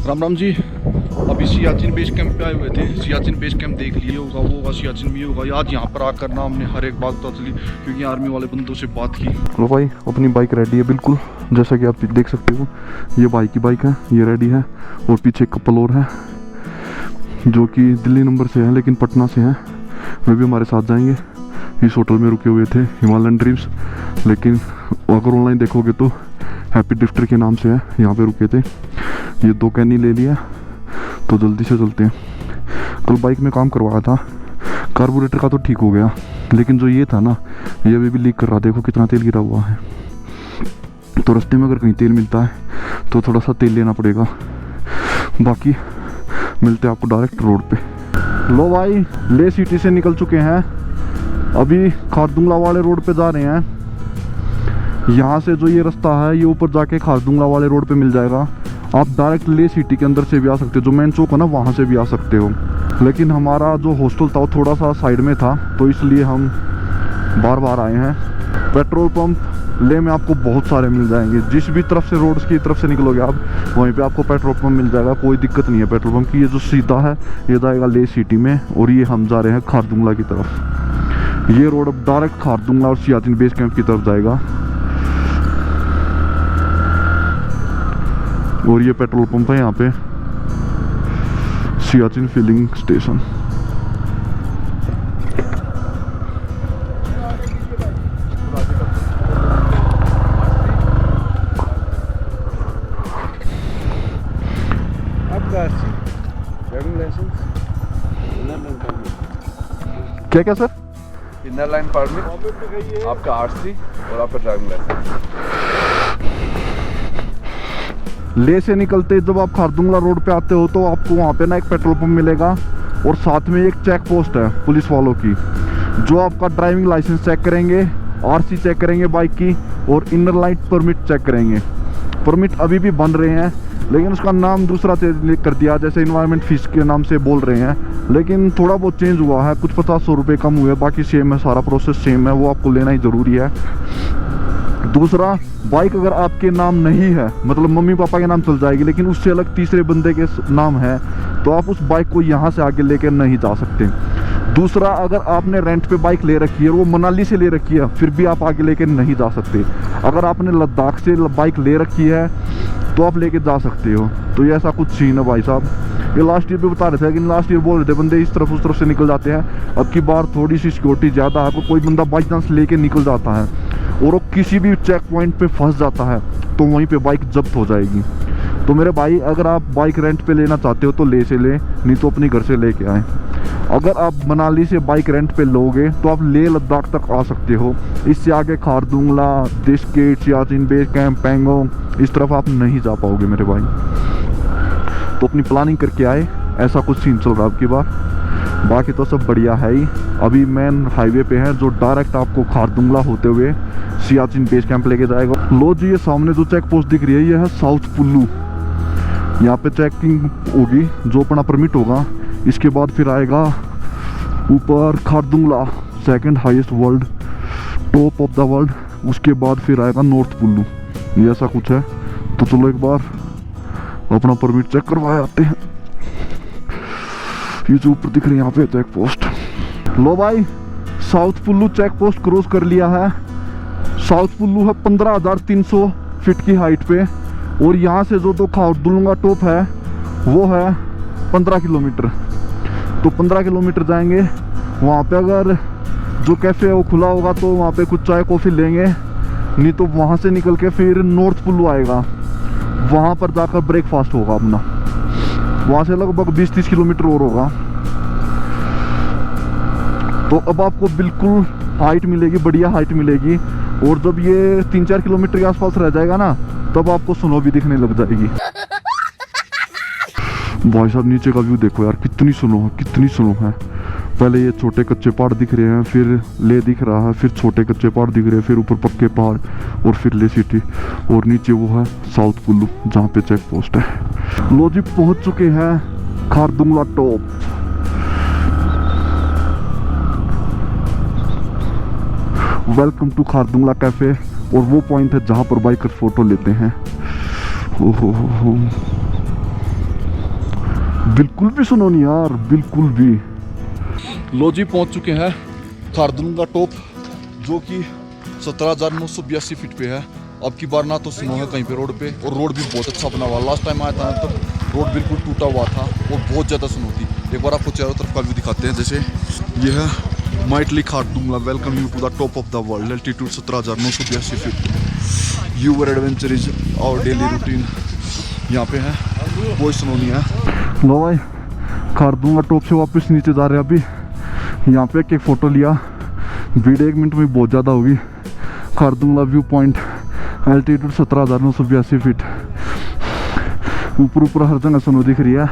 राम राम जी। अभी Siachen base camp पे आए हुए थे। सियाचिन बेस कैंप देख लिए होगा, वो होगा सियाचिन भी होगा। आज यहाँ पर आकर ना हमने हर एक बात पता चली, क्योंकि आर्मी वाले बंदों से बात की। लो भाई, अपनी बाइक रेडी है बिल्कुल, जैसा कि आप देख सकते हो। ये भाई की बाइक है, ये रेडी है। और पीछे कपल और है जो कि दिल्ली नंबर से है लेकिन पटना से हैं। वे भी हमारे साथ जाएंगे। इस होटल में रुके हुए थे, हिमालयन ड्रीम्स, लेकिन अगर ऑनलाइन देखोगे तो हैप्पी ड्रिफ्टर के नाम से है। यहाँ पे रुके थे। ये 2 कैनी ले लिया तो जल्दी से चलते हैं। कल बाइक में काम करवाया था, कार्बोरेटर का तो ठीक हो गया, लेकिन जो ये था ना, ये अभी भी लीक कर रहा। देखो कितना तेल गिरा हुआ है। तो रास्ते में अगर कहीं तेल मिलता है तो थोड़ा सा तेल लेना पड़ेगा। बाकी मिलते हैं आपको डायरेक्ट रोड पे। लो भाई, ले सिटी से निकल चुके हैं, अभी खारदुंगला वाले रोड पे जा रहे हैं। यहाँ से जो ये रास्ता है, ये ऊपर जाके खारदुंगला वाले रोड पे मिल जाएगा। आप डायरेक्ट ले सिटी के अंदर से भी आ सकते हो, जो मेन चौक है ना, वहाँ से भी आ सकते हो। लेकिन हमारा जो हॉस्टल था वो थोड़ा सा साइड में था, तो इसलिए हम बार बार आए हैं। पेट्रोल पंप ले में आपको बहुत सारे मिल जाएंगे। जिस भी तरफ से, रोड की तरफ से निकलोगे आप, वहीं पे आपको पेट्रोल पंप मिल जाएगा। कोई दिक्कत नहीं है पेट्रोल पंप की। ये जो सीधा है ये जाएगा ले सिटी में, और ये हम जा रहे हैं खारदुंगला की तरफ। ये रोड अब डायरेक्ट खारदुंगला और सियाचिन बेस कैंप की तरफ जाएगा। और ये पेट्रोल पंप है यहाँ पे, Siachen filling station. Driving licence, inner line permit. क्या क्या सर? इनर लाइन परमिट, आपका आरसी और आपका ड्राइविंग लाइसेंस। ले से निकलते जब आप खारदुंगला रोड पे आते हो तो आपको वहाँ पे ना एक पेट्रोल पंप मिलेगा, और साथ में एक चेक पोस्ट है पुलिस वालों की, जो आपका ड्राइविंग लाइसेंस चेक करेंगे, आरसी चेक करेंगे बाइक की, और इनर लाइन परमिट चेक करेंगे। परमिट अभी भी बन रहे हैं, लेकिन उसका नाम दूसरा कर दिया, जैसे इन्वायरमेंट फीस के नाम से बोल रहे हैं, लेकिन थोड़ा बहुत चेंज हुआ है। कुछ 50-100 रुपये कम हुए, बाकी सेम है, सारा प्रोसेस सेम है। वो आपको लेना ही ज़रूरी है। दूसरा, बाइक अगर आपके नाम नहीं है, मतलब मम्मी पापा के नाम चल जाएगी, लेकिन उससे अलग तीसरे बंदे के नाम है, तो आप उस बाइक को यहाँ से आगे लेकर नहीं जा सकते। दूसरा, अगर आपने रेंट पे बाइक ले रखी है, वो मनाली से ले रखी है, फिर भी आप आगे लेकर नहीं जा सकते। अगर आपने लद्दाख से बाइक ले रखी है तो आप लेके जा सकते हो। तो ये ऐसा कुछ सीन है भाई साहब। ये लास्ट ईयर पे बता रहे थे, लेकिन लास्ट ईयर बोल रहे थे बंदे इस तरफ उस तरफ से निकल जाते हैं। अब की बार थोड़ी सी सिक्योरिटी ज़्यादा है, कोई बंदा बाई चांस लेके निकल जाता है और वो किसी भी चेक पॉइंट पे फंस जाता है, तो वहीं पे बाइक जब्त हो जाएगी। तो मेरे भाई, अगर आप बाइक रेंट पे लेना चाहते हो तो ले से ले, नहीं तो अपने घर से लेके आए। अगर आप मनाली से बाइक रेंट पे लोगे तो आप लेह लद्दाख तक आ सकते हो। इससे आगे खारदुंगला, दिस्केट, सियाचिन बेस कैंप, पैंगोंग, इस तरफ आप नहीं जा पाओगे मेरे भाई। तो अपनी प्लानिंग करके आए, ऐसा कुछ सीन चल रहा है अब की बार। बाकी तो सब बढ़िया है ही। अभी मेन हाईवे पे है जो डायरेक्ट आपको खारदुंगला होते हुए सियाचिन बेस कैंप लेके जाएगा। लो जी, ये सामने जो चेक पोस्ट दिख रही है, ये है साउथ पुल्लू। यहाँ पे चेकिंग होगी, जो अपना परमिट होगा। इसके बाद फिर आएगा ऊपर Khardungla, second highest world, top of the world. उसके बाद फिर आएगा नॉर्थ पुल्लू। ये ऐसा कुछ है। तो चलो एक बार अपना परमिट चेक करवाए आते हैं। ये जो ऊपर दिख रही है यहाँ पे चेक पोस्ट। लो भाई, south Pullu check post cross कर लिया है। साउथ पुल्लू है 15,300 फीट की हाइट पे, और यहाँ से जो खारदुंगला टॉप है वो है 15 किलोमीटर। तो 15 किलोमीटर जाएंगे। वहाँ पे अगर जो कैफ़े है वो खुला होगा तो वहाँ पे कुछ चाय कॉफ़ी लेंगे, नहीं तो वहाँ से निकल के फिर नॉर्थ पुल्लू आएगा, वहाँ पर जाकर ब्रेकफास्ट होगा अपना। वहाँ से लगभग 20-30 किलोमीटर और होगा। तो अब आपको बिल्कुल हाइट मिलेगी, बढ़िया हाइट मिलेगी। और जब ये 3-4 किलोमीटर के आसपास रह जाएगा ना, तब आपको स्नो भी दिखने लग जाएगी। भाई साहब, नीचे का व्यू देखो यार, कितनी स्नो है, कितनी स्नो है। पहले ये छोटे कच्चे पहाड़ दिख रहे हैं, फिर ले दिख रहा है, फिर छोटे कच्चे पहाड़ दिख रहे हैं, फिर ऊपर पक्के पहाड़, और फिर ले सिटी, और नीचे वो है साउथ पुल्लू जहाँ पे चेक पोस्ट है। लो जी, पहुँच चुके हैं Khardungla top. Welcome to Khardungla cafe. और वो पॉइंट है जहाँ पर बाइकर फोटो लेते हैं। बिल्कुल भी सुनो नहीं यार, बिल्कुल भी। लो जी, पहुंच चुके हैं खारदुंग का टॉप, जो कि 17,982 फीट पे है। अब की बार ना तो स्नो है कहीं पे रोड पे, और रोड भी बहुत अच्छा बना हुआ। लास्ट टाइम आया था तो रोड बिल्कुल टूटा हुआ था और बहुत ज़्यादा स्नो थी। एक बार आपको चारों तरफ का व्यू दिखाते हैं। जैसे ये है mighty Khardungla, welcome you to the top of the world, altitude 17,982 feet. Your adventure is our daily routine. यहाँ पे है कोई स्नो नहीं है। लो भाई, खारदुंगला टॉप से वापस नीचे जा रहे हैं अभी। यहाँ पे एक फ़ोटो लिया, वीडियो 1 मिनट में बहुत ज़्यादा होगी। Khardungla view point, altitude 17,982 feet. ऊपर हर जगह स्नो दिख रही है।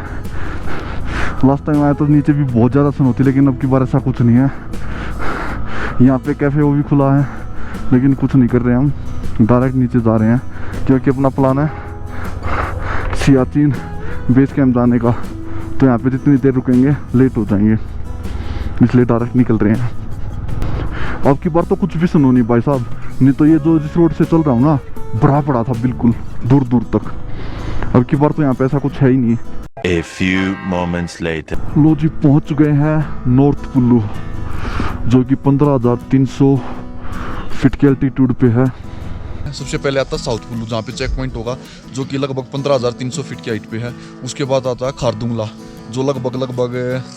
लास्ट टाइम आया तो नीचे भी बहुत ज़्यादा स्नो थी, लेकिन अब की बार ऐसा कुछ नहीं है। यहाँ पे कैफ़े वो भी खुला है, लेकिन कुछ नहीं कर रहे हैं हम, डायरेक्ट नीचे जा रहे हैं क्योंकि अपना प्लान है सियाचिन बेस कैंप जाने का। तो यहाँ पे जितनी देर रुकेंगे लेट हो जाएंगे, इसलिए डायरेक्ट निकल रहे हैं। अब की बार तो कुछ भी सुनो नहीं भाई साहब, नहीं तो ये जो जिस रोड से चल रहा हूँ ना, बड़ा पड़ा था बिल्कुल दूर दूर तक। अब की बार तो यहाँ पे ऐसा कुछ है ही नहीं। A few moments later. लो जी, पहुँच गए हैं नॉर्थ कुल्लू, जो कि 15,300 फीट के एल्टीट्यूड पे है। सबसे पहले आता है साउथ कुल्लू, जहाँ पे चेक पॉइंट होगा, जो कि लगभग 15,300 फीट की हाइट पे है। उसके बाद आता है खारदुंगला, जो लगभग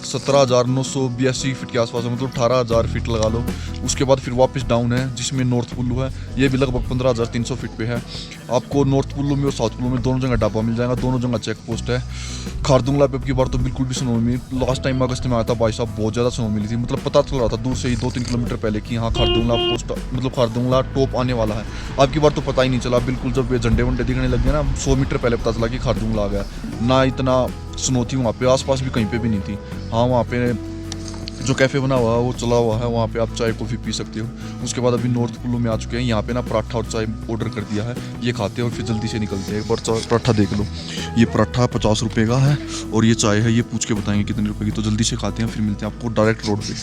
17,982 फीट के आसपास है, मतलब 18,000 फीट लगा लो। उसके बाद फिर वापस डाउन है, जिसमें नॉर्थ कुल्लू है, ये भी लगभग 15,300 फीट पे है। आपको नॉर्थ कुल्लू में और साउथ कुल्लू में दोनों जगह ढाबा मिल जाएगा, दोनों जगह चेक पोस्ट है। खारदुंगला पे अब की बार तो बिल्कुल भी स्नो मिली। लास्ट टाइम अगस्त में आया था भाई साहब, बहुत ज़्यादा स्नो मिली थी, मतलब पता चल रहा था दूर से ही 2-3 किलोमीटर पहले कि हाँ खारदुंगला पोस्ट, मतलब खारदुंगला टॉप आने वाला है। अब की बार तो पता ही नहीं चला, बिल्कुल जब ये झंडे वंडे दिखने लग गए ना, 100 मीटर पहले पता चला कि खारदुंगला आ गया। ना इतना स्नो थी वहाँ पे, आसपास भी कहीं पे भी नहीं थी। हाँ, वहाँ पे जो कैफ़े बना हुआ है वो चला हुआ है, वहाँ पे आप चाय कॉफ़ी पी सकते हो। उसके बाद अभी नॉर्थ कुल्लू में आ चुके हैं। यहाँ पे ना पराठा और चाय ऑर्डर कर दिया है, ये खाते हैं और फिर जल्दी से निकलते हैं। एक बार पराठा देख लो, ये पराठा 50 रुपये का है और ये चाय है, ये पूछ के बताएंगे कितने रुपए की। तो जल्दी से खाते हैं, फिर मिलते हैं आपको डायरेक्ट रोड पे।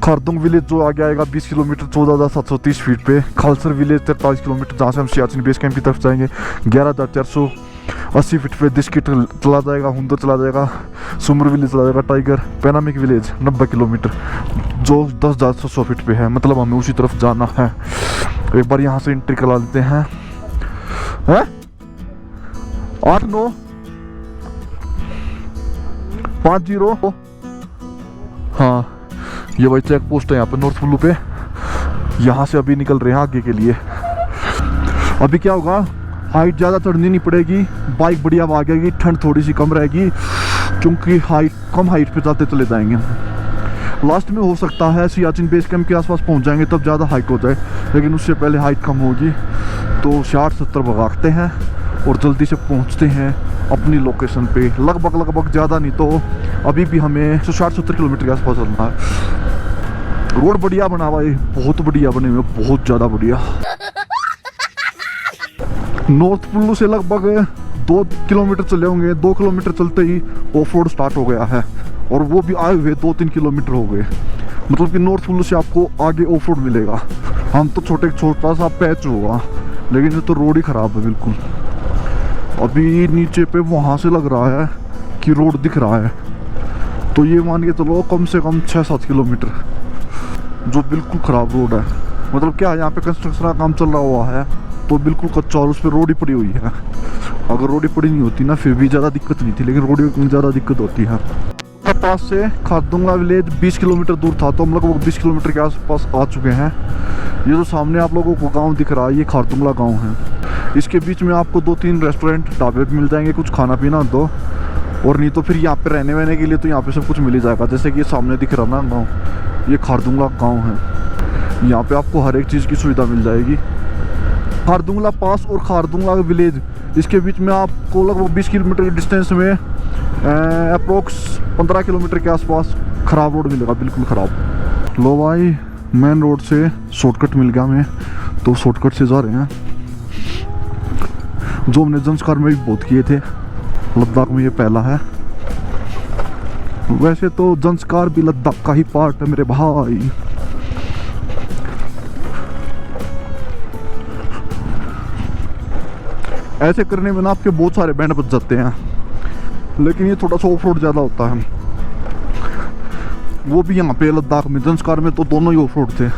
खारदुंग विलेज जो आगे आएगा 20 किलोमीटर 14,730 फीट पे। खालसर विलेज 43 किलोमीटर, जहाँ से हम सियाचिन बेस कैंप की तरफ जाएंगे, 11,480 फीट पे। दिस्किट चला जाएगा, हुंदर चला जाएगा, सुमर विलेज चला जाएगा, टाइगर पैनामिक विलेज 90 किलोमीटर, जो 10,600 फीट पे है। मतलब हमें उसी तरफ जाना है। एक बार यहाँ से एंट्री करा लेते हैं। 8950। हाँ, ये वही चेक पोस्ट है यहाँ पे नॉर्थ कुल्लू पे। यहाँ से अभी निकल रहे हैं आगे के लिए। अभी क्या होगा, हाइट ज़्यादा चढ़नी नहीं पड़ेगी, बाइक बढ़िया भागेगी, ठंड थोड़ी सी कम रहेगी, क्योंकि कम हाइट पे जाते चले जाएंगे। लास्ट में हो सकता है सियाचिन बेस कैंप के आसपास पहुंच जाएंगे, तब ज़्यादा हाइट हो जाए, लेकिन उससे पहले हाइट कम होगी। तो 60-70 भगाते हैं और जल्दी से पहुंचते हैं अपनी लोकेशन पे। लगभग ज़्यादा नहीं तो अभी भी हमें 60-70 किलोमीटर के आसपास चलना है। रोड बढ़िया बना हुआ है, बहुत बढ़िया बने हुए, बहुत ज़्यादा बढ़िया। नॉर्थ कुल्लू से लगभग 2 किलोमीटर चले होंगे, 2 किलोमीटर चलते ही ऑफ रोड स्टार्ट हो गया है, और वो भी आए हुए 2-3 किलोमीटर हो गए। मतलब कि नॉर्थ कुल्लू से आपको आगे ऑफ रोड मिलेगा। हम तो छोटा सा पैच होगा, लेकिन ये तो रोड ही ख़राब है बिल्कुल। अभी नीचे पे वहाँ से लग रहा है कि रोड दिख रहा है, तो ये मान के चलो कम से कम 6-7 किलोमीटर जो बिल्कुल ख़राब रोड है। मतलब क्या, यहाँ पे कंस्ट्रक्शन का काम चल रहा हुआ है, तो बिल्कुल कच्चा, और उस पर रोड ही पड़ी हुई है। अगर रोड ही पड़ी नहीं होती ना, फिर भी ज़्यादा दिक्कत नहीं थी, लेकिन रोड में ज़्यादा दिक्कत होती है। पास से खारदुंगला विलेज 20 किलोमीटर दूर था, तो हम लोग 20 किलोमीटर के आसपास आ चुके हैं। ये जो सामने आप लोगों को गांव दिख रहा है, ये खारदुंगला गांव है। इसके बीच में आपको 2-3 रेस्टोरेंट ढाबे मिल जाएंगे, कुछ खाना पीना दो, और नहीं तो फिर यहाँ पे रहने वहने के लिए तो यहाँ पे सब कुछ मिल ही जाएगा। जैसे कि ये सामने दिख रहा ना गाँव, ये खारदुंगला गाँव है। यहाँ पे आपको हर एक चीज़ की सुविधा मिल जाएगी। खारदुंगला पास और खारदुंगला विलेज, इसके बीच में आपको लगभग 20 किलोमीटर की डिस्टेंस में अप्रोक्स 15 किलोमीटर के आसपास ख़राब रोड मिलेगा, बिल्कुल ख़राब। लो भाई, मेन रोड से शॉर्टकट मिल गया हमें, तो शॉर्टकट से जा रहे हैं, जो हमने जंस्कार में भी बहुत किए थे। लद्दाख में ये पहला है। वैसे तो जंस्कार भी लद्दाख का ही पार्ट है मेरे भाई। ऐसे करने में ना आपके बहुत सारे बैंड बज जाते हैं। लेकिन ये थोड़ा सा ऑफ रोड ज़्यादा होता है। वो भी यहाँ पे लद्दाख में, जंस्कार में तो दोनों ही ऑफ रोड थे।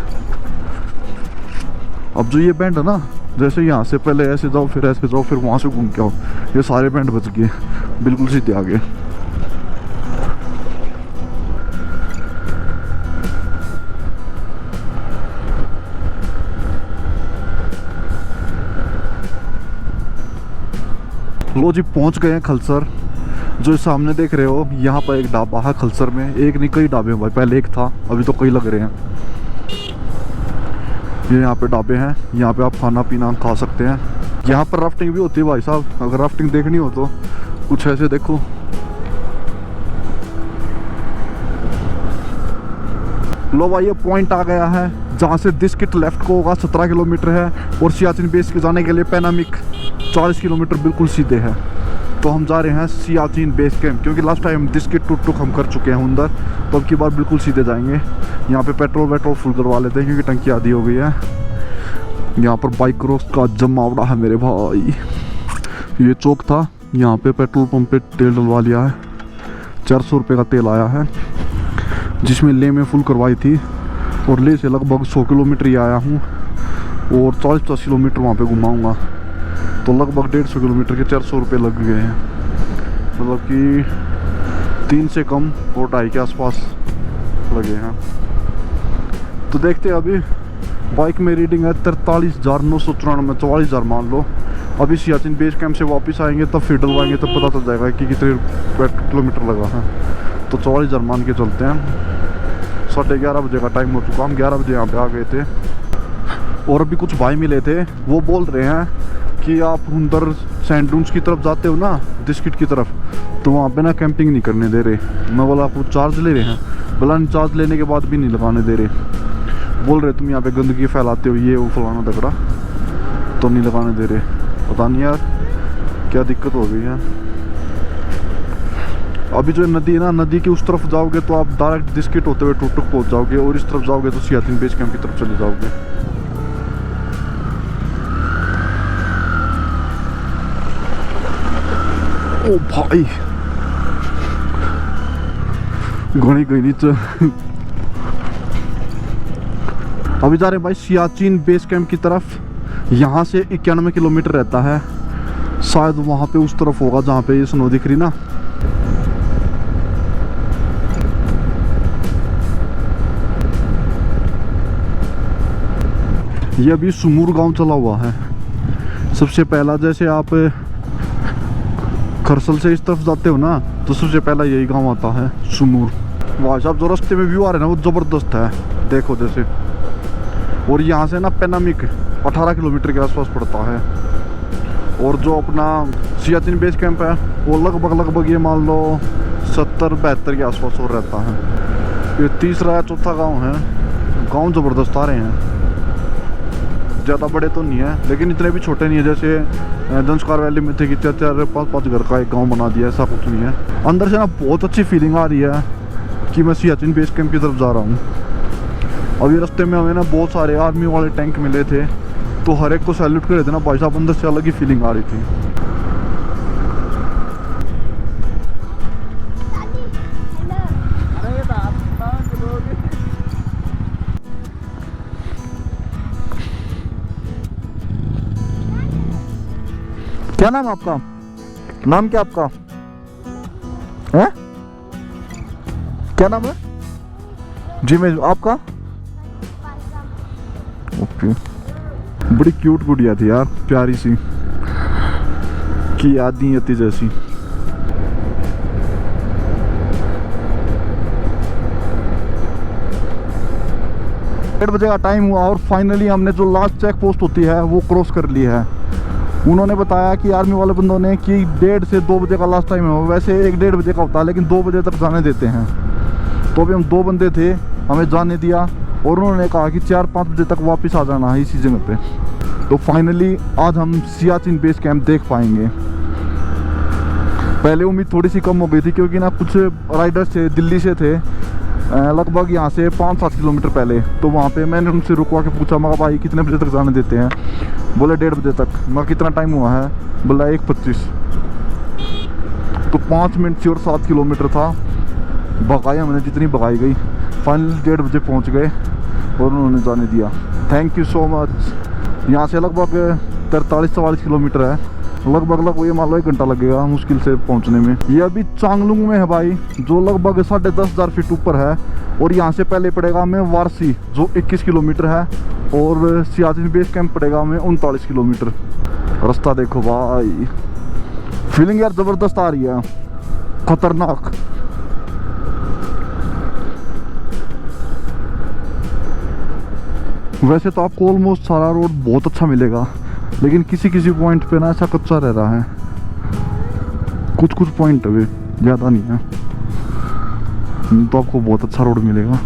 अब जो ये बैंड है ना, जैसे यहाँ से पहले ऐसे जाओ फिर ऐसे जाओ फिर वहाँ से घूम के आओ, ये सारे बैंड बच गए बिल्कुल सीधे आगे। लो जी पहुँच गए हैं खलसर। जो सामने देख रहे हो यहाँ पर एक ढाबा है खलसर में, एक नहीं कई ढाबे हैं भाई, पहले एक था अभी तो कई लग रहे हैं। ये यहाँ पे ढाबे हैं, यहाँ पे आप खाना पीना खा सकते हैं। यहाँ पर राफ्टिंग भी होती है भाई साहब, अगर राफ्टिंग देखनी हो तो कुछ ऐसे देखो। लो भाई ये पॉइंट आ गया है जहाँ से दिस्किट लेफ्ट को होगा 17 किलोमीटर है, और सियाचिन बेस के जाने के लिए पैनामिक 40 किलोमीटर बिल्कुल सीधे है। तो हम जा रहे हैं सियाचिन बेस कैंप, क्योंकि लास्ट टाइम दिस्किट टुक हम कर चुके हैं उधर, तो अब की बार बिल्कुल सीधे जाएंगे। यहाँ पे पेट्रोल वेट्रोल फुल करवा लेते हैं क्योंकि टंकी आधी हो गई है। यहाँ पर बाइकरों का जमावड़ा है मेरे भाई। ये चौक था, यहाँ पे पेट्रोल पंप पे तेल डलवा लिया है। 400 रुपये का तेल आया है, जिसमें ले में फुल करवाई थी, और ले से लगभग 100 किलोमीटर ही आया हूँ, और 40-50 किलोमीटर वहाँ पे घुमाऊँगा, तो लगभग 150 किलोमीटर के 400 रुपये लग गए हैं। मतलब कि 3 से कम और 2.5 के आसपास लगे हैं। तो देखते हैं, अभी बाइक में रीडिंग है 43,994, 44,000 मान लो। अभी सियाचिन बेस कैंप से वापस आएंगे तब फिर डलवाएंगे, तब पता चल जाएगा कि कितने किलोमीटर लगा है। तो 44,000 मान के चलते हैं। 11:30 बजे का टाइम हो चुका, हम 11 बजे यहाँ पे आ गए थे। और अभी कुछ भाई मिले थे, वो बोल रहे हैं कि आप उधर सैंड डून्स की तरफ जाते हो ना, दिस्किट की तरफ, तो वहाँ पे ना कैंपिंग नहीं करने दे रहे। मैं बोला आपको चार्ज ले रहे हैं? बोला चार्ज लेने के बाद भी नहीं लगाने दे रहे। बोल रहे तुम यहाँ पे गंदगी फैलाते हो, ये वो फलाना दगड़ा, तो नहीं लगाने दे रहे। पता नहीं यार क्या दिक्कत हो गई है। अभी जो नदी है ना, नदी के उस तरफ जाओगे तो आप डायरेक्ट दिस्किट होते हुए टुक पहुँच जाओगे, और इस तरफ जाओगे तो सियाचिन बेस कैंप की तरफ चले जाओगे। ओ भाई घनी गई नीचे। अभी जा रहे भाई सियाचिन बेस कैंप की तरफ। यहाँ से 91 किलोमीटर रहता है, शायद वहाँ पे उस तरफ होगा जहाँ पे ये स्नो दिख रही ना। ये अभी सुमूर गांव चला हुआ है। सबसे पहला जैसे आप खरसल से इस तरफ जाते हो ना, तो सबसे पहला यही गांव आता है सुमूर। भाई साहब जो रास्ते में व्यू आ रहे हैं ना, वो ज़बरदस्त है, देखो जैसे। और यहाँ से ना पैनामिक 18 किलोमीटर के आसपास पड़ता है। और जो अपना सियाचिन बेस कैंप है वो लगभग ये मान लो 70-72 के आसपास और रहता है। ये तीसरा या चौथा गाँव है। गाँव ज़बरदस्त आ रहे हैं, ज़्यादा बड़े तो नहीं है लेकिन इतने भी छोटे नहीं है जैसे जंस्कार वैली में थे कि 4-5 घर का एक गांव बना दिया, ऐसा कुछ नहीं है। अंदर से ना बहुत अच्छी फीलिंग आ रही है कि मैं सियाचिन बेस कैंप की तरफ जा रहा हूँ। अभी रास्ते में हमें ना बहुत सारे आर्मी वाले टैंक मिले थे, तो हर एक को सैल्यूट कर रहे थे ना भाई साहब, अंदर से अलग ही फीलिंग आ रही थी। क्या नाम आपका? नाम क्या आपका है? क्या नाम है जी? मैं आपका? ओके। बड़ी क्यूट गुड़िया थी यार, प्यारी सी, की याद नहीं आती जैसी। 8 बजे का टाइम हुआ और फाइनली हमने जो लास्ट चेक पोस्ट होती है वो क्रॉस कर ली है। उन्होंने बताया कि आर्मी वाले बंदों ने कि 1:30 से 2 बजे का लास्ट टाइम है। वैसे 1-1:30 बजे का होता है लेकिन 2 बजे तक जाने देते हैं। तो अभी हम 2 बंदे थे, हमें जाने दिया और उन्होंने कहा कि 4-5 बजे तक वापस आ जाना है इसी जगह पे। तो फाइनली आज हम सियाचिन बेस कैंप देख पाएंगे। पहले उम्मीद थोड़ी सी कम हो गई थी क्योंकि ना कुछ राइडर्स थे, दिल्ली से थे, लगभग यहाँ से 5-7 किलोमीटर पहले। तो वहाँ पे मैंने उनसे रुकवा के पूछा, मगर भाई कितने बजे तक जाने देते हैं? बोले 1:30 बजे तक। मगर कितना टाइम हुआ है? बोला 1:25। तो 5 मिनट से और 7 किलोमीटर था, भगाई हमने जितनी भगाई गई। फाइनल 1:30 बजे पहुंच गए और उन्होंने जाने दिया। Thank you so much. यहाँ से लगभग 43-44 किलोमीटर है, लगभग ये मान लो 1 घंटा लगेगा मुश्किल से पहुंचने में। ये अभी चांगलुंग में है भाई, जो लगभग 10,500 फीट ऊपर है। और यहाँ से पहले पड़ेगा हमें वारसी जो 21 किलोमीटर है, और सियाचिन बेस कैंप पड़ेगा हमें 39 किलोमीटर। रास्ता देखो भाई, फीलिंग यार ज़बरदस्त आ रही है, खतरनाक। वैसे तो आपको ऑलमोस्ट सारा रोड बहुत अच्छा मिलेगा, लेकिन किसी किसी पॉइंट पे ना ऐसा कच्चा रह रहा है। कुछ पॉइंट है, ज़्यादा नहीं है, तो आपको बहुत अच्छा रोड मिलेगा।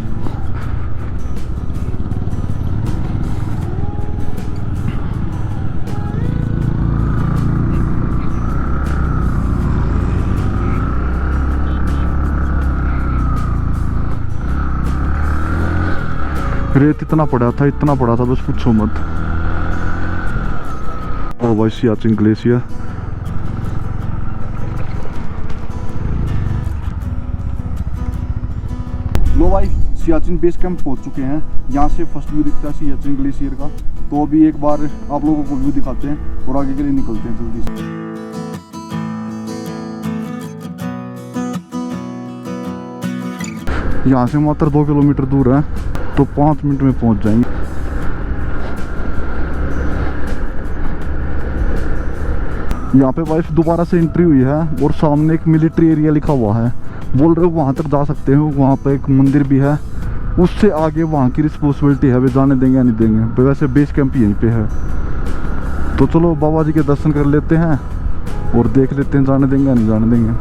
रेत इतना पड़ा था बस पूछो मत। ओ भाई सियाचिन ग्लेशियर। लो भाई सियाचिन बेस कैंप पहुंच चुके हैं। यहाँ से फर्स्ट व्यू दिखता है सियाचिन ग्लेशियर का। तो अभी एक बार आप लोगों को व्यू दिखाते हैं और आगे के लिए निकलते हैं जल्दी से। यहाँ से मात्र 2 किलोमीटर दूर है, तो 5 मिनट में पहुंच जाएंगे। यहाँ पे वाइफ दोबारा से एंट्री हुई है और सामने एक मिलिट्री एरिया लिखा हुआ है। बोल रहे हो वहाँ तक जा सकते हो, वहाँ पे एक मंदिर भी है। उससे आगे वहाँ की रिस्पॉन्सिबिलिटी है, वे जाने देंगे या नहीं देंगे। वैसे बेस कैंप यहीं पे है। तो चलो बाबा जी के दर्शन कर लेते हैं और देख लेते हैं जाने देंगे या नहीं जाने देंगे।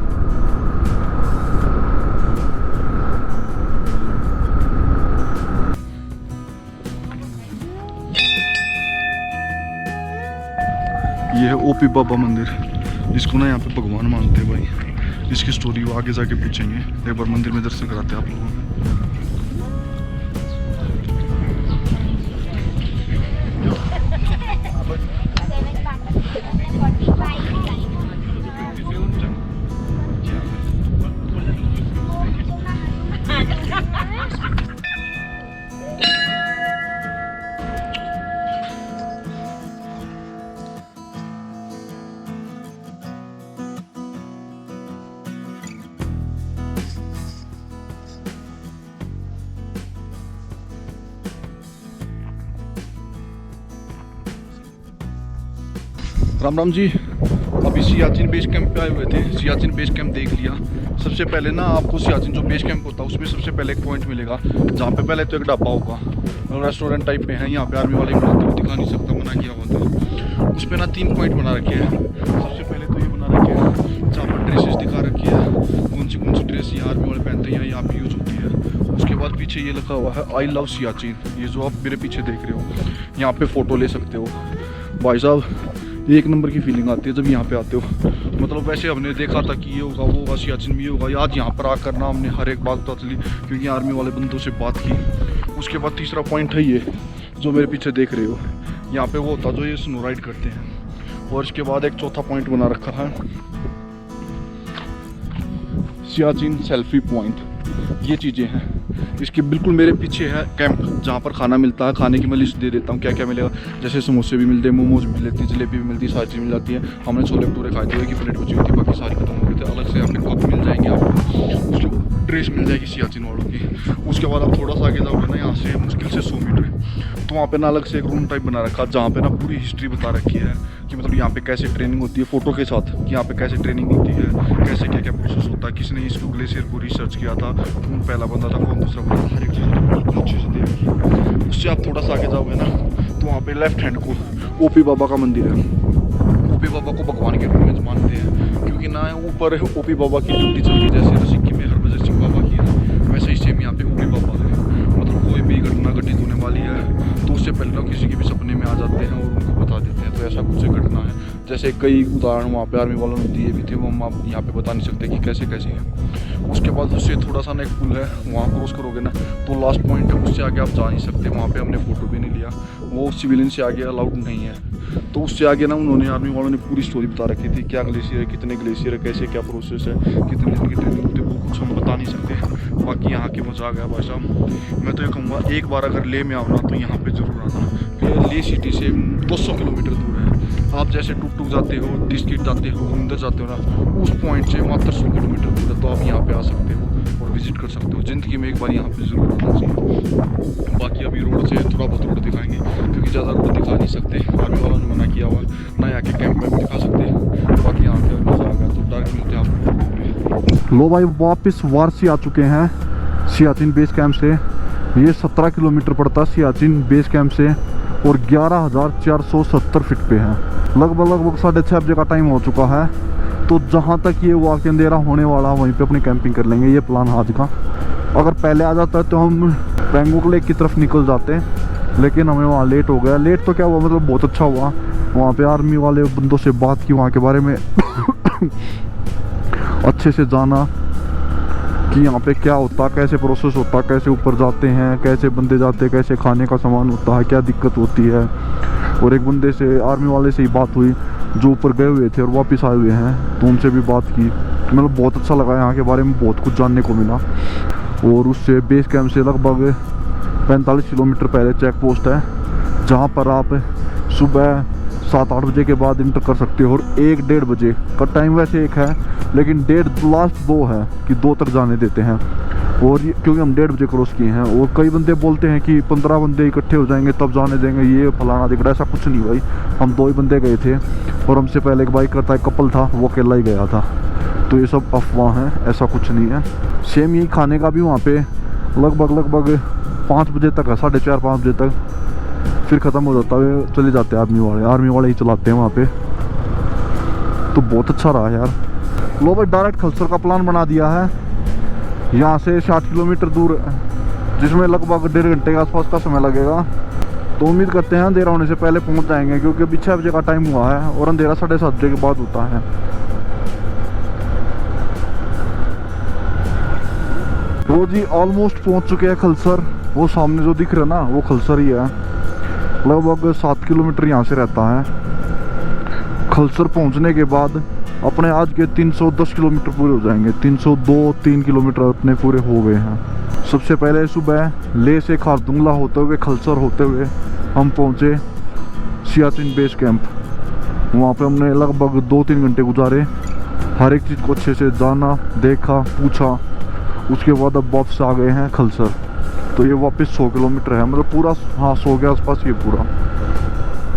ये है ओपी बाबा मंदिर, जिसको ना यहाँ पे भगवान मानते हैं भाई। इसकी स्टोरी वो आगे जाके पूछेंगे। एक बार मंदिर में दर्शन कराते हैं आप लोगों को। राम राम जी। अभी सियाचिन बेस कैंप पे आए हुए थे। सियाचिन बेस कैंप देख लिया। सबसे पहले ना आपको सियाचिन जो बेस कैंप होता है उसमें सबसे पहले एक पॉइंट मिलेगा, जहाँ पे पहले तो एक ढाबा होगा, रेस्टोरेंट टाइप पे है। यहाँ पे आर्मी वाले बनाते हुए दिखा नहीं सकता, मना किया हुआ था। उस पर ना 3 पॉइंट बना रखे हैं। सबसे पहले तो ये बना रखे हैं जहाँ पर ड्रेसेस दिखा रखी है, कौन सी ड्रेस ये आर्मी वाले पहनते हैं, यहाँ पे यूज़ होती है। उसके बाद पीछे ये लिखा हुआ है आई लव सियाचिन। ये जो आप मेरे पीछे देख रहे हो, यहाँ पे फ़ोटो ले सकते हो। भाई साहब एक नंबर की फीलिंग आती है जब यहाँ पे आते हो। मतलब वैसे हमने देखा था कि ये होगा वो होगा, सियाचिन में ये होगा। आज यहाँ पर आकर ना हमने हर एक बात पता चली, क्योंकि आर्मी वाले बंदों से बात की। उसके बाद तीसरा पॉइंट है ये जो मेरे पीछे देख रहे हो, यहाँ पे वो होता जो ये स्नो राइड करते हैं। और इसके बाद एक चौथा पॉइंट बना रखा है सियाचिन सेल्फी पॉइंट। ये चीज़ें हैं। इसके बिल्कुल मेरे पीछे है कैंप, जहाँ पर खाना मिलता है। खाने की मैं लिस्ट दे देता हूँ क्या क्या मिलेगा। जैसे समोसे भी मिलते हैं, मोमोज भी मिलते हैं, जलेबी भी मिलती है, सारी चीज़ मिल जाती है। हमने छोले भटूरे खाए थे, एक ही प्लेट बची हुई थी, बाकी सारी खत्म हो गए थे। अलग से यहाँ पे कप मिल जाएंगे आपको, उसकी ड्रेस मिल जाएगी सियाचिन वालों की। उसके बाद आप थोड़ा सा आगे जाओगे ना, यहाँ से मुश्किल से 100 मीटर, तो वहाँ पे ना अलग से एक रूम टाइप बना रखा, जहाँ पे ना पूरी हिस्ट्री बता रखी है कि मतलब यहाँ पे कैसे ट्रेनिंग होती है, फ़ोटो के साथ कि यहाँ पे कैसे ट्रेनिंग होती है, कैसे क्या क्या प्रोसेस होता है, किसने इसको ग्लेशियर को रिसर्च किया था, कौन पहला बंदा था, कौन दूसरा बंदा, हर एक चीज़ बिल्कुल अच्छे से दे रखी है। उससे आप थोड़ा सा आगे जाओगे ना, तो वहाँ पे लेफ्ट हैंड को ओपी बाबा का मंदिर है। ओपी बाबा को भगवान के रूप में मानते हैं, क्योंकि ना ऊपर ओपी बाबा की ड्यूटी चल रही, जैसे सिक्किम में हरभजन सिंह बाबा की है, वैसे ही सेम यहाँ पे ओपी बाबा है। मतलब कोई भी घटना घटित होने वाली है तो उससे पहले ना किसी के भी सपने में आ जाते हैं और उनको बता देते हैं। तो ऐसा कुछ घटना है, जैसे कई उदाहरण वहाँ पे आर्मी वालों ने दिए भी थे, वो हम आप यहाँ पे बता नहीं सकते कि कैसे कैसे है। उसके बाद उससे थोड़ा सा ना एक पुल है, वहाँ क्रॉस करोगे ना तो लास्ट पॉइंट है, उससे आगे आप जा नहीं सकते। वहाँ पे हमने फ़ोटो भी नहीं लिया, वो सिविलियन से आगे अलाउड नहीं है। तो उससे आगे ना उन्होंने आर्मी वालों ने पूरी स्टोरी बता रखी थी, क्या ग्लेशियर है, कितने ग्लेशियर है, कैसे क्या प्रोसेस है, कितने दिन की ट्रेनिंग होती है, वो कुछ हम बता नहीं सकते। बाकी यहाँ के मज़ा आ गया भाई साहब। मैं तो ये कहूँगा एक बार अगर ले में आओ ना तो यहाँ पे ज़रूर आना। फिर ले सिटी से 200 किलोमीटर दूर है। आप जैसे टुक टुक जाते हो, डिस्किट जाते हो, अंदर जाते हो ना, उस पॉइंट से मात्र 100 किलोमीटर दूर है। तो आप यहाँ पे आ सकते हो और विजिट कर सकते हो। ज़िंदगी में एक बार यहाँ पे ज़रूर आना चाहिए। बाकी अभी रोड से थोड़ा बहुत रोड दिखाएंगे, क्योंकि ज़्यादा रोड दिखा नहीं सकते, आर्मी वालों ने मना किया हुआ। ना यहाँ के कैंप में भी दिखा सकते। बाकी यहाँ पे मज़ा आ गया तो डायरेक्ट मिलते हैं आपको। लो भाई वापस वारसी आ चुके हैं सियाचिन बेस कैंप से। ये 17 किलोमीटर पड़ता है सियाचिन बेस कैंप से और 11,470 फीट पे है। लगभग 6:30 बजे का टाइम हो चुका है। तो जहाँ तक ये वाक़ई अंधेरा होने वाला वहीं पे अपनी कैंपिंग कर लेंगे। ये प्लान आज का। अगर पहले आ जाता है तो हम पेंगोंग लेक की तरफ निकल जाते, लेकिन हमें वहाँ लेट हो गया। लेट तो क्या हुआ, मतलब बहुत अच्छा हुआ। वहाँ पे आर्मी वाले बंदों से बात की, वहाँ के बारे में अच्छे से जाना कि यहाँ पे क्या होता, कैसे प्रोसेस होता, कैसे ऊपर जाते हैं, कैसे बंदे जाते हैं, कैसे खाने का सामान होता है, क्या दिक्कत होती है। और एक बंदे से, आर्मी वाले से ही बात हुई जो ऊपर गए हुए थे और वापस आए हुए हैं, तो उनसे भी बात की। मतलब बहुत अच्छा लगा, यहाँ के बारे में बहुत कुछ जानने को मिला। और उससे बेस कैंप से लगभग 45 किलोमीटर पहले चेक पोस्ट है, जहाँ पर आप सुबह 7-8 बजे के बाद इंटर कर सकते हो। और 1-1:30 बजे का टाइम वैसे एक है, लेकिन 1:30 लास्ट 2 है कि 2 तक जाने देते हैं। और ये क्योंकि हम 1:30 बजे क्रॉस किए हैं। और कई बंदे बोलते हैं कि 15 बंदे इकट्ठे हो जाएंगे तब जाने देंगे, ये फलाना दिख रहा है। ऐसा कुछ नहीं भाई, हम 2 ही बंदे गए थे और हमसे पहले एक बाइक करता एक कपल था, वो अकेला ही गया था। तो ये सब अफवाह हैं, ऐसा कुछ नहीं है। सेम यही खाने का भी वहाँ पे लगभग 5 बजे तक है, 4:30-5 बजे तक। फिर ख़त्म हो जाता है, चले जाते हैं आर्मी वाले ही चलाते हैं वहाँ पे। तो बहुत अच्छा रहा यार। लो भाई डायरेक्ट खलसर का प्लान बना दिया है। यहाँ से 60 किलोमीटर दूर, जिसमें लगभग 1.5 घंटे के आसपास का समय लगेगा। तो उम्मीद करते हैं अंधेरा होने से पहले पहुँच जाएंगे, क्योंकि अभी 6 बजे का टाइम हुआ है और अंधेरा 7:30 बजे के बाद होता है। तो जी ऑलमोस्ट पहुँच चुके हैं खलसर। वो सामने जो दिख रहा है ना, वो खलसर ही है। लगभग 7 किलोमीटर यहाँ से रहता है। खलसर पहुँचने के बाद अपने आज के 310 किलोमीटर पूरे हो जाएंगे। 302-3 किलोमीटर अपने पूरे हो गए हैं। सबसे पहले सुबह ले से खारदुंगला होते हुए, खलसर होते हुए हम पहुँचे सियाचिन बेस कैंप। वहाँ पे हमने लगभग 2-3 घंटे गुजारे, हर एक चीज़ को अच्छे से जाना, देखा, पूछा। उसके बाद अब वापस आ गए हैं खलसर। तो ये वापस 100 किलोमीटर है, मतलब पूरा, हाँ 100 के आसपास ये पूरा।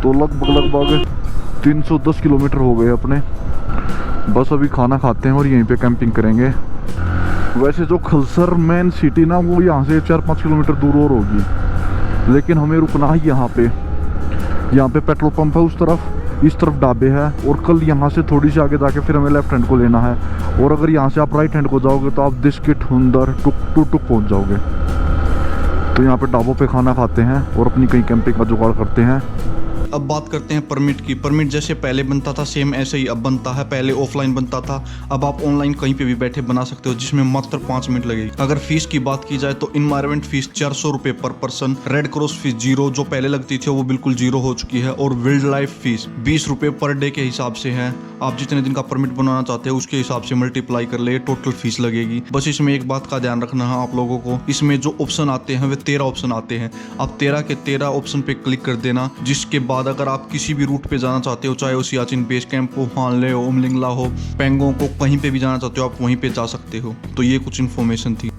तो लगभग 310 किलोमीटर हो गए अपने। बस अभी खाना खाते हैं और यहीं पे कैंपिंग करेंगे। वैसे जो खलसर मेन सिटी ना, वो यहाँ से 4-5 किलोमीटर दूर और होगी, लेकिन हमें रुकना है यहाँ पे। यहाँ पे पेट्रोल पंप है उस तरफ, इस तरफ ढाबे है। और कल यहाँ से थोड़ी सी आगे जाके फिर हमें लेफ्ट हैंड को लेना है। और अगर यहाँ से आप राइट हैंड को जाओगे तो आप दिस्किट, हुंदर, टुक पहुँच जाओगे। तो यहाँ पे ढाबों पे खाना खाते हैं और अपनी कहीं कैंपिंग का जुगाड़ करते हैं। अब बात करते हैं परमिट की। परमिट जैसे पहले बनता था सेम ऐसे ही अब बनता है। पहले ऑफलाइन बनता था, अब आप ऑनलाइन कहीं पे भी बैठे बना सकते हो, जिसमें मात्र 5 मिनट लगेगी। अगर फीस की बात की जाए तो इन्वायरमेंट फीस 400 रुपये पर पर्सन, रेड क्रॉस फीस 0 जो पहले लगती थी वो बिल्कुल 0 हो चुकी है, और वाइल्ड लाइफ फीस 20 रुपये पर डे के हिसाब से है। आप जितने दिन का परमिट बनाना चाहते हो उसके हिसाब से मल्टीप्लाई कर ले, टोटल फीस लगेगी। बस इसमें एक बात का ध्यान रखना है आप लोगों को, इसमें जो ऑप्शन आते हैं वे 13 ऑप्शन आते हैं। आप 13 के 13 ऑप्शन पे क्लिक कर देना, जिसके बाद अगर आप किसी भी रूट पे जाना चाहते हो, चाहे वो सियाचिन बेस कैंप हो, हानले हो, उमलिंगला हो, पेंगोंग को, कहीं पे भी जाना चाहते हो आप वहीं पे जा सकते हो। तो ये कुछ इन्फॉर्मेशन थी।